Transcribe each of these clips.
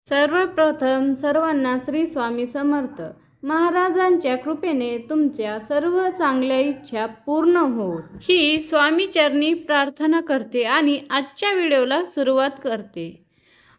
सर्वप्रथम सर्वांना श्री स्वामी समर्थ महाराजांच्या कृपेने तुमच्या सर्व चांगल्या इच्छा पूर्ण होत ही स्वामी चरणी प्रार्थना करते आणि आजच्या व्हिडिओला सुरुवात करते।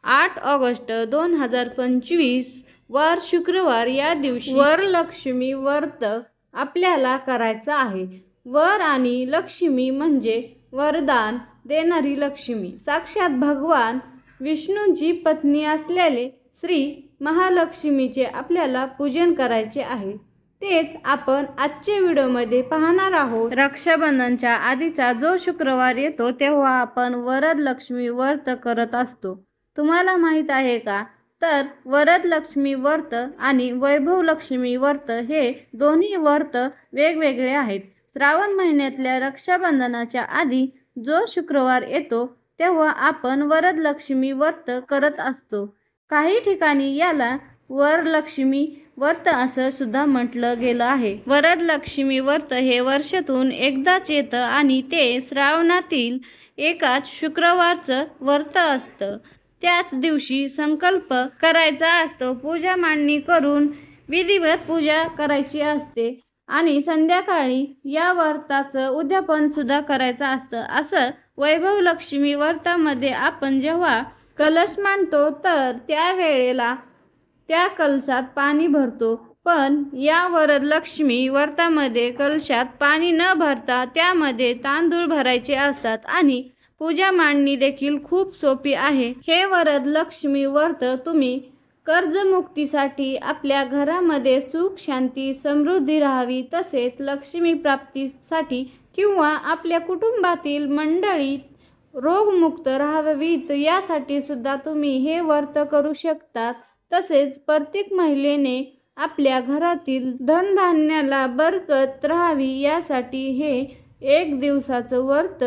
8 ऑगस्ट 2025 वार शुक्रवार या दिवशी वरलक्ष्मी व्रत आपल्याला करायचं आहे। वर आणि लक्ष्मी म्हणजे वरदान देणारी लक्ष्मी, साक्षात भगवान विष्णूंची पत्नी असलेले श्री महालक्ष्मीचे आपल्याला पूजन करायचे आहे। तेच आपण आजच्या व्हिडिओमध्ये पाहणार आहोत। रक्षाबंधनच्या आधीचा जो शुक्रवार येतो तेव्हा आपण वरलक्ष्मी व्रत करत असतो। तुम्हाला माहित आहे का? तर वरलक्ष्मी व्रत आणि वैभवलक्ष्मी व्रत हे दोन्ही व्रत वेगवेगळे आहेत। श्रावण महिन्यातल्या रक्षाबंधनाच्या आधी जो शुक्रवार येतो तेव्हा आपण वरलक्ष्मी व्रत करत असतो। काही ठिकाणी याला वरलक्ष्मी व्रत असं सुद्धा म्हटलं गेलं आहे। वरलक्ष्मी व्रत हे वर्षातून एकदाच येतं आणि ते श्रावणातील एकाच शुक्रवारचं व्रत असतं। त्याच दिवशी संकल्प करायचा असतो, पूजा मांडणी करून विधिवत पूजा करायची असते आणि संध्याकाळी या व्रताचं उद्यापन सुद्धा करायचं असतं। असं वैभवलक्ष्मी व्रतामध्ये आपण जेव्हा कलश मांडतो तर त्यावेळेला त्या कलशात पाणी भरतो, पण या वरलक्ष्मी व्रतामध्ये कलशात पाणी न भरता त्यामध्ये तांदूळ भरायचे असतात आणि पूजा मांडणी देखील खूप सोपी आहे। हे वरलक्ष्मी व्रत तुम्ही कर्जमुक्तीसाठी, आपल्या घरामध्ये सुख शांती समृद्धी राहावी, तसेच लक्ष्मी प्राप्तीसाठी किंवा आपल्या कुटुंबातील मंडळी रोगमुक्त राहावीत यासाठी सुद्धा तुम्ही हे व्रत करू शकता। तसेच प्रत्येक महिलेने आपल्या घरातील धनधान्याला बरकत राहावी यासाठी हे एक दिवसाचं व्रत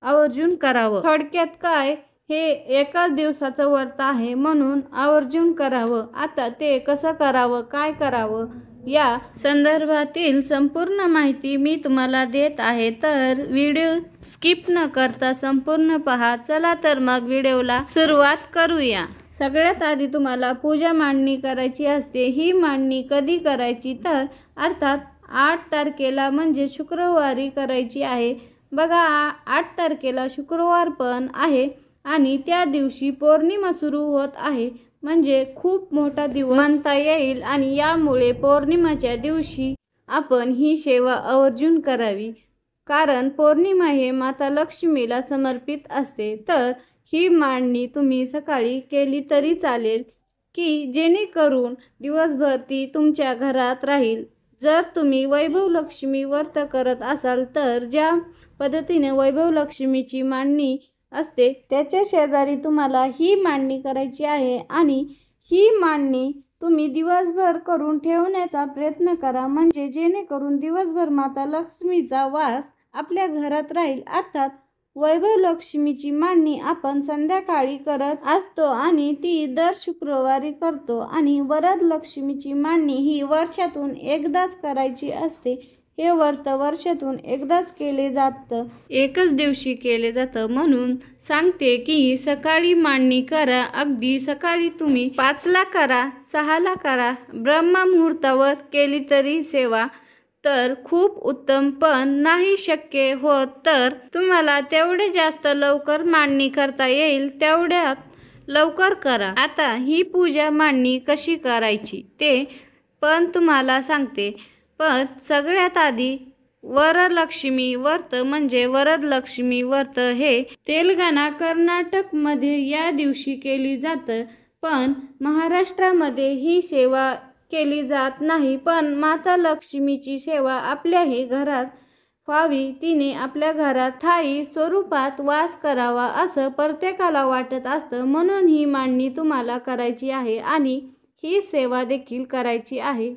आवर्जून करावं। थोडक्यात काय, हे एकाच दिवसाचं व्रत आहे म्हणून आवर्जून करावं। आता ते कसं करावं, काय करावं या संदर्भातील संपूर्ण माहिती मी तुम्हाला देत आहे, तर व्हिडिओ स्किप न करता संपूर्ण पहा। चला तर मग व्हिडिओला सुरुवात करूया। सगळ्यात आधी तुम्हाला पूजा मांडणी करायची असते। ही मांडणी कधी करायची तर अर्थात 8 तारखेला म्हणजे शुक्रवारी करायची आहे। बघा 8 तारखेला शुक्रवार पण आहे आणि त्या दिवशी पौर्णिमा सुरू होत आहे, म्हणजे खूप मोठा दिवस म्हणता येईल आणि यामुळे पौर्णिमेच्या दिवशी आपण ही सेवा आवर्जून करावी, कारण पौर्णिमा हे माता लक्ष्मीला समर्पित असते। तर ही मांडणी तुम्ही सकाळी केली तरी चालेल, की जेणेकरून दिवसभर ती तुमच्या घरात राहील। जर तुम्ही वैभवलक्ष्मी व्रत करत असाल तर ज्या पद्धतीने वैभवलक्ष्मीची मांडणी असते त्याच्या शेजारी तुम्हाला ही मांडणी करायची आहे आणि ही मांडणी तुम्ही दिवसभर करून ठेवण्याचा प्रयत्न करा, म्हणजे जेणेकरून दिवसभर माता लक्ष्मीचा वास आपल्या घरात राहील। अर्थात वैभवलक्ष्मीची मांडणी आपण संध्याकाळी करत असतो आणि ती दर शुक्रवारी करतो आणि वरलक्ष्मीची मांडणी ही वर्षातून एकदाच करायची असते। हे व्रत वर्षातून एकदाच केले जातं, एकच दिवशी केले जातं, म्हणून सांगते की सकाळी मांडणी करा। अगदी सकाळी तुम्ही 5ला करा, 6ला करा, ब्रह्ममुहूर्तावर केली तरी सेवा तर खूप उत्तम। पण नाही शक्य होत तर तुम्हाला तेवढे जास्त लवकर मांडणी करता येईल तेवढ्यात लवकर करा। आता ही पूजा मांडणी कशी करायची ते पण तुम्हाला सांगते, पण सगळ्यात आधी वरलक्ष्मी व्रत म्हणजे वरलक्ष्मी व्रत हे तेलंगणा, कर्नाटकमध्ये या दिवशी केली जातं, पण महाराष्ट्रामध्ये ही सेवा केली जात नाही। पण माता लक्ष्मीची सेवा आपल्याही घरात व्हावी, तिने आपल्या घरात स्थायी स्वरूपात वास करावा असं प्रत्येकाला वाटत असतं, म्हणून ही मांडणी तुम्हाला करायची आहे आणि ही सेवा देखील करायची आहे,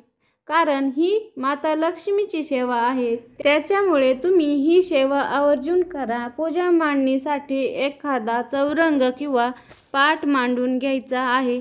कारण ही माता लक्ष्मीची सेवा आहे। त्याच्यामुळे तुम्ही ही सेवा आवर्जून करा। पूजा मांडणीसाठी एखादा चौरंग किंवा पाट मांडून घ्यायचा आहे,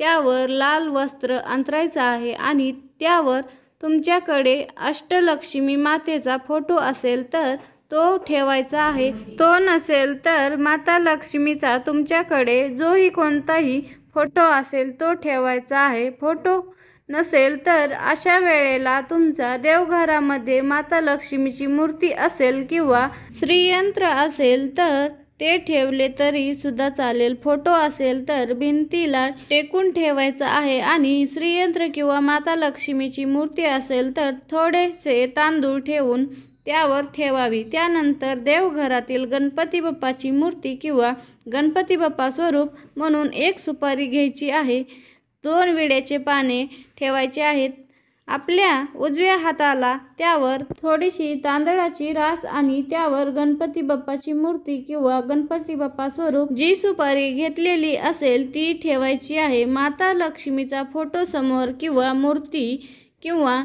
त्यावर लाल वस्त्र अंथरायचं आहे आणि त्यावर तुमच्याकडे अष्टलक्ष्मी मातेचा फोटो असेल तर तो ठेवायचा आहे। तो नसेल तर माता लक्ष्मीचा तुमच्याकडे जोही कोणताही फोटो असेल तो ठेवायचा आहे. फोटो नसेल तर अशा वेळेला तुमचा देवघरामध्ये माता लक्ष्मीची मूर्ती असेल किंवा श्रीयंत्र असेल तर ते ठेवले तरी सुद्धा चालेल. फोटो असेल तर भिंतीला टेकून ठेवायचं आहे आणि श्रीयंत्र किंवा माता लक्ष्मीची मूर्ती असेल तर थोडेसे तांदूळ ठेवून त्यावर ठेवावी. त्यानंतर देवघरातील गणपती बाप्पाची मूर्ती किंवा गणपती बाप्पा स्वरूप म्हणून एक सुपारी घ्यायची आहे. 2 विड्याचे पाने ठेवायचे आहेत. आपल्या उजव्या हाताला त्यावर थोडीशी तांदळाची रास आणि त्यावर गणपती बाप्पाची मूर्ती किंवा गणपती बाप्पा स्वरूप जी सुपारी घेतलेली असेल ती ठेवायची आहे. माता लक्ष्मीचा फोटो समोर किंवा मूर्ती किंवा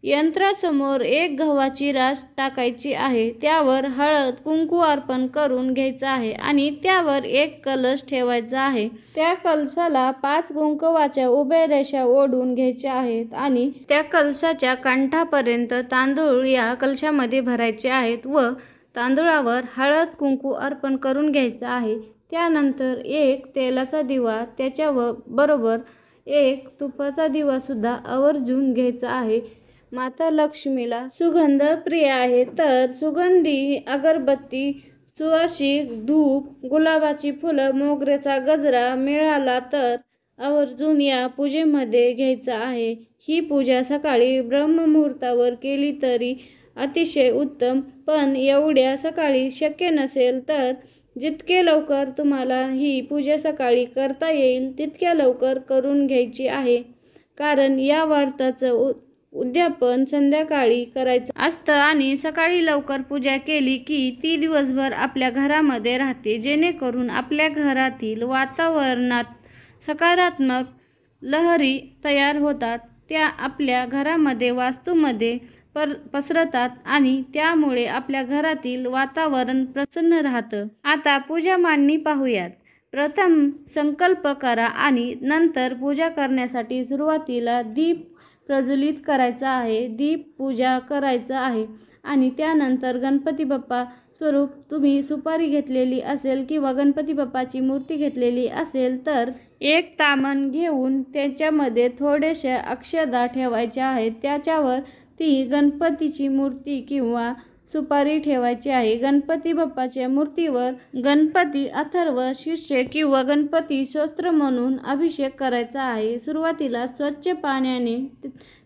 यंत्रासमोर एक गव्हाची रास टाकायची आहे. त्यावर हळद कुंकू अर्पण करून घ्यायचं आहे आणि त्यावर एक कलश ठेवायचा आहे. त्या कलशाला 5 कुंकवाच्या उभ्या रेषा ओढून घ्यायच्या आहेत आणि त्या कलशाच्या कंठापर्यंत तांदूळ या कलशामध्ये भरायचे आहेत व तांदूळावर हळद कुंकू अर्पण करून घ्यायचं आहे. त्यानंतर एक तेलाचा दिवा त्याच्यावर बरोबर एक तुपाचा दिवा सुद्धा आवर्जून घ्यायचा आहे. माता लक्ष्मीला सुगंध प्रिय आहे तर सुगंधी अगरबत्ती, सुवासिक धूप, गुलाबाची फुलं, मोगऱ्याचा गजरा मिळाला तर आवर्जून या पूजेमध्ये घ्यायचा आहे. ही पूजा सकाळी ब्रह्ममुहूर्तावर केली तरी अतिशय उत्तम, पण एवढ्या सकाळी शक्य नसेल तर जितके लवकर तुम्हाला ही पूजा सकाळी करता येईल तितक्या लवकर करून घ्यायची आहे. कारण या व्रताचं उद्यापन संध्याकाळी करायचं असतं आणि सकाळी लवकर पूजा केली की ती दिवसभर आपल्या घरामध्ये राहते, जेणेकरून आपल्या घरातील वातावरणात सकारात्मक लहरी तयार होतात. त्या आपल्या घरामध्ये वास्तूमध्ये पसरतात आणि त्यामुळे आपल्या घरातील वातावरण प्रसन्न राहतं. आता पूजा मांडणी पाहूयात. प्रथम संकल्प करा आणि नंतर पूजा करण्यासाठी सुरुवातीला दीप प्रज्वलित करायचा आहे. दीप पूजा करायचं आहे आणि त्यानंतर गणपती बाप्पा स्वरूप तुम्ही सुपारी घेतलेली असेल किंवा गणपती बाप्पाची मूर्ती घेतलेली असेल तर एक तामण घेऊन त्याच्यामध्ये थोड्याशा अक्षदा ठेवायच्या आहेत. त्याच्यावर ती गणपतीची मूर्ती किंवा सुपारी ठेवायची आहे. गणपती बाप्पाच्या मूर्तीवर गणपती अथर्व शीर्षे किंवा गणपती स्तोत्र म्हणून अभिषेक करायचा आहे. सुरुवातीला स्वच्छ पाण्याने,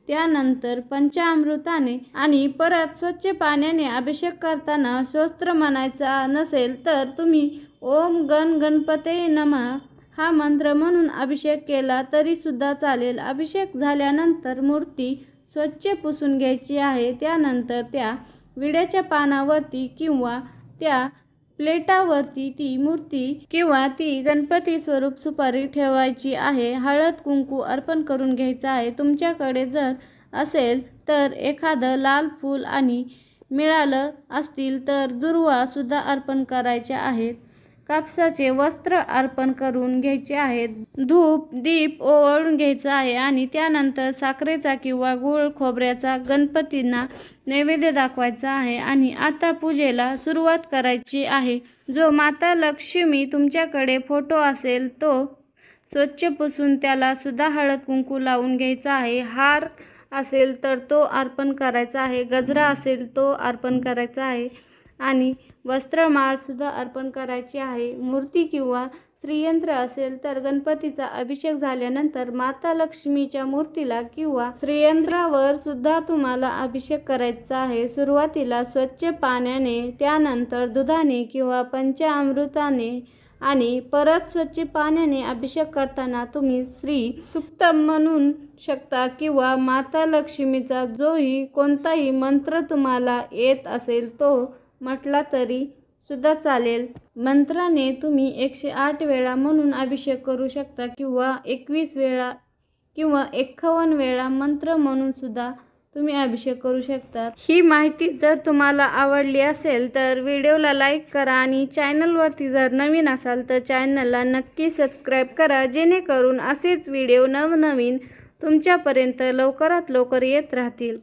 त्यानंतर पंचामृताने आणि परत स्वच्छ पाण्याने अभिषेक करताना स्तोत्र म्हणायचा नसेल तर तुम्ही ओम गण गणपते नमः हा मंत्र म्हणून अभिषेक केला तरी सुद्धा चालेल. अभिषेक झाल्यानंतर मूर्ती स्वच्छ पुसून घ्यायची आहे. त्यानंतर त्या विड्याच्या पानावरती किंवा त्या प्लेटावरती ती मूर्ती किंवा ती गणपती स्वरूप सुपारी ठेवायची आहे. हळद कुंकू अर्पण करून घ्यायचं आहे. तुमच्याकडे जर असेल तर एखादं लाल फूल आणि मिळालं असतील तर दुर्वा सुद्धा अर्पण करायच्या आहेत. कापसाचे वस्त्र अर्पण करून घ्यायचे आहेत. धूप दीप ओवाळून घ्यायचा आहे आणि त्यानंतर साखरेचा किंवा गूळ खोबऱ्याचा गणपतींना नैवेद्य दाखवायचा आहे आणि आता पूजेला सुरुवात करायची आहे. जो माता लक्ष्मी तुमच्याकडे फोटो असेल तो स्वच्छ पुसून त्याला सुद्धा हळद कुंकू लावून घ्यायचा आहे. हार असेल तर तो अर्पण करायचा आहे. गजरा असेल तो अर्पण करायचा आहे आणि वस्त्रमाळ सुद्धा अर्पण करायची आहे. मूर्ती किंवा श्रीयंत्र असेल तर गणपतीचा अभिषेक झाल्यानंतर माता लक्ष्मीच्या मूर्तीला किंवा श्रीयंत्रावर सुद्धा तुम्हाला अभिषेक करायचा आहे. सुरुवातीला स्वच्छ पाण्याने, त्यानंतर दुधाने किंवा पंचामृताने आणि परत स्वच्छ पाण्याने अभिषेक करताना तुम्ही श्री सुक्त म्हणू शकता किंवा माता लक्ष्मीचा जोही कोणताही मंत्र तुम्हाला येत असेल तो म्हटला तरी सुद्धा चालेल. मंत्राने तुम्ही 108 वेळा म्हणून अभिषेक करू शकता किंवा 21 वेळा किंवा 51 वेळा मंत्र म्हणून सुद्धा तुम्ही अभिषेक करू शकता. ही माहिती जर तुम्हाला आवडली असेल तर व्हिडिओला लाईक करा आणि चॅनलवरती जर नवीन असाल तर चॅनलला नक्की सबस्क्राईब करा, जेणेकरून असेच व्हिडिओ नवनवीन तुमच्यापर्यंत लवकरात लवकर येत राहतील.